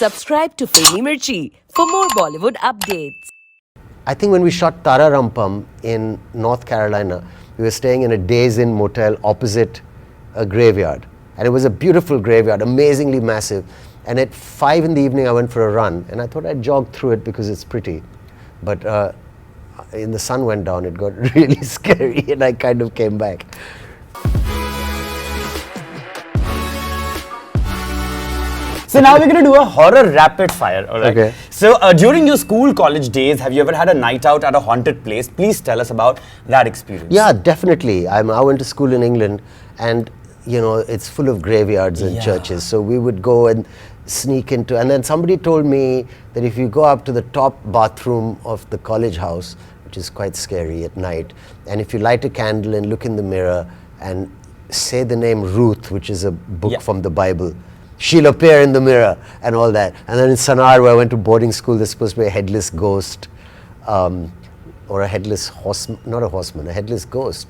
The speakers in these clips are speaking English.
Subscribe to Filmy Mirchi for more Bollywood updates. I think when we shot Tara Rampam in North Carolina, we were staying in a Days Inn motel opposite a graveyard. And it was a beautiful graveyard, amazingly massive. And at 5 in the evening, I went for a run. And I thought I'd jog through it because it's pretty. But the sun went down, it got really scary, and I kind of came back. So now we're going to do a horror rapid fire, alright? Okay. So during your school, college days, have you ever had a night out at a haunted place? Please tell us about that experience. Yeah, definitely. I went to school in England, and you know, it's full of graveyards and churches. So we would go and sneak into, and then somebody told me that if you go up to the top bathroom of the college house, which is quite scary at night, and if you light a candle and look in the mirror and say the name Ruth, which is a book from the Bible, she'll appear in the mirror and all that. And then in Sanar, where I went to boarding school, there's supposed to be a headless ghost, or a headless horseman, not a horseman, a headless ghost.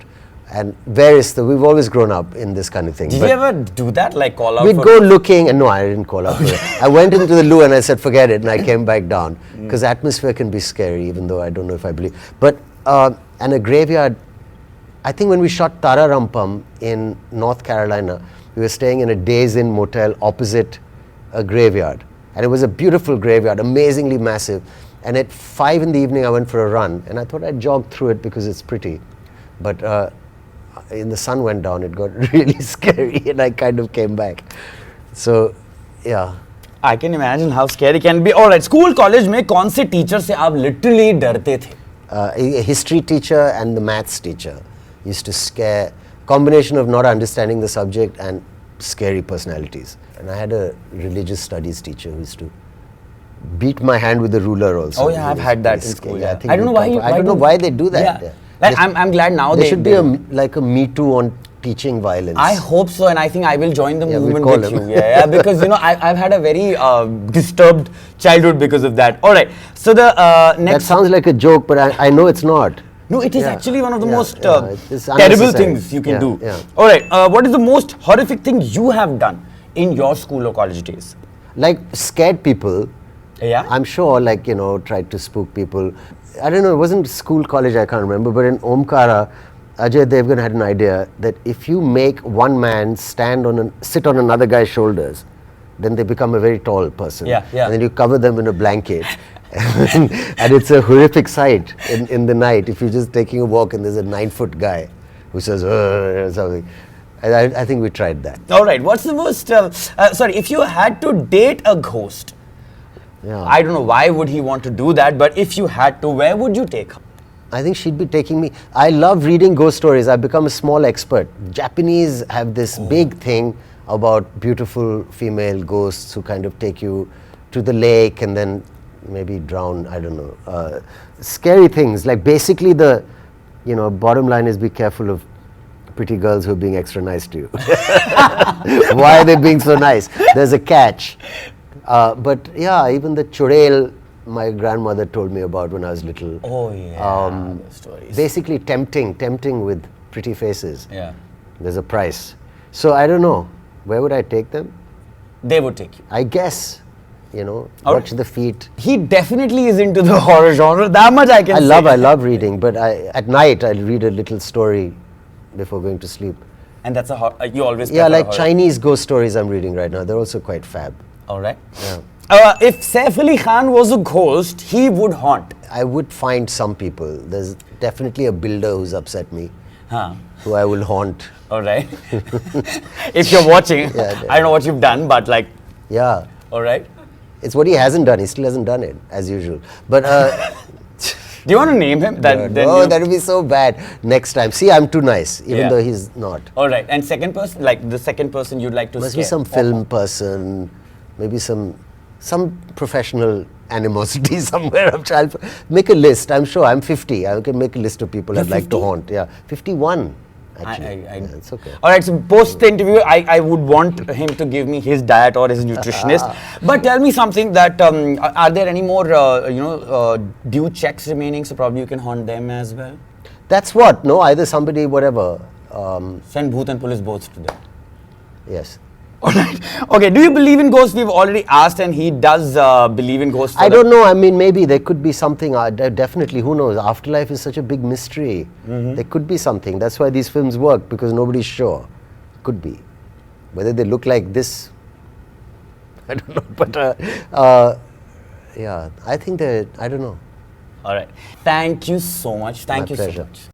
And we've always grown up in this kind of thing. Did you ever do that, like call out? We'd go looking, and no, I didn't call out for it. I went into the loo and I said, forget it, and I came back down. Because atmosphere can be scary, even though I don't know if I believe. But, and a graveyard, I think when we shot Tara Rampam in North Carolina, we were staying in a Days Inn motel opposite a graveyard. And it was a beautiful graveyard, amazingly massive. And at 5 in the evening, I went for a run. And I thought I'd jog through it because it's pretty. But the sun went down, it got really scary, and I kind of came back. So, yeah. I can imagine how scary it can be. Alright, school, college में कौन से teacher से आप literally डरते थे? A history teacher and the maths teacher used to scare, combination of not understanding the subject and scary personalities. And I had a religious studies teacher who used to beat my hand with a ruler also. Oh yeah, I've had that in school. Yeah. I don't know why. I don't know why they do that. Yeah. Like, I'm glad now there should be like a Me Too on teaching violence. I hope so, and I think I will join the movement we'll with call you. Yeah, because you know I've had a very disturbed childhood because of that. All right, so the next. That sounds like a joke, but I know it's not. No, it is actually one of the most it's terrible things you can do. Yeah. All right, what is the most horrific thing you have done in your school or college days? Like scared people. Yeah. I'm sure, like, you know, tried to spook people. I don't know, it wasn't school, college, I can't remember, but in Omkara, Ajay Devgan had an idea that if you make one man sit on another guy's shoulders, then they become a very tall person. Yeah. And then you cover them in a blanket. And it's a horrific sight in the night if you're just taking a walk and there's a 9-foot guy who says, or something. I think we tried that. All right, what's the most, if you had to date a ghost, I don't know why would he want to do that, but if you had to, where would you take her? I think she'd be taking me. I love reading ghost stories. I've become a small expert. Japanese have this big thing about beautiful female ghosts who kind of take you to the lake and then maybe drown, I don't know. Scary things. Like basically the, bottom line is be careful of pretty girls who are being extra nice to you. Why are they being so nice? There's a catch. But yeah, even the churel my grandmother told me about when I was little. Oh yeah, stories. Basically tempting with pretty faces. Yeah. There's a price. So I don't know, where would I take them? They would take you. I guess, watch the feet. He definitely is into the horror genre, that much I can say. I love reading, but at night I'll read a little story before going to sleep. And that's you always prefer like Chinese ghost stories I'm reading right now. They're also quite fab. Alright. Yeah. If Saif Ali Khan was a ghost, he would haunt. I would find some people. There's definitely a builder who's upset me, who I will haunt. Alright. If you're watching, I don't know what you've done, but like... Yeah. Alright. It's what he hasn't done. He still hasn't done it, as usual. But... do you want to name him? That would be so bad. Next time. See, I'm too nice, even though he's not. Alright. And second person, like the second person you'd like to Must be some film person, maybe some professional animosity somewhere. I'm trying to make a list. I'm sure I'm 50. I can make a list of people I'd like to haunt. Yeah, 51 actually. It's okay. All right. So post the interview, I would want him to give me his diet or his nutritionist. But tell me something that are there any more due checks remaining? So probably you can haunt them as well. That's what. No, either somebody whatever. Send Bhoot and Police both to them. Yes. Alright. Okay, do you believe in ghosts? We've already asked, and he does believe in ghosts. I don't know. I mean, maybe there could be something. Definitely, who knows? Afterlife is such a big mystery. There could be something. That's why these films work, because nobody's sure. Could be. Whether they look like this, I don't know. But yeah, I think that, I don't know. Alright. Thank you so much. Thank My you so pleasure. much.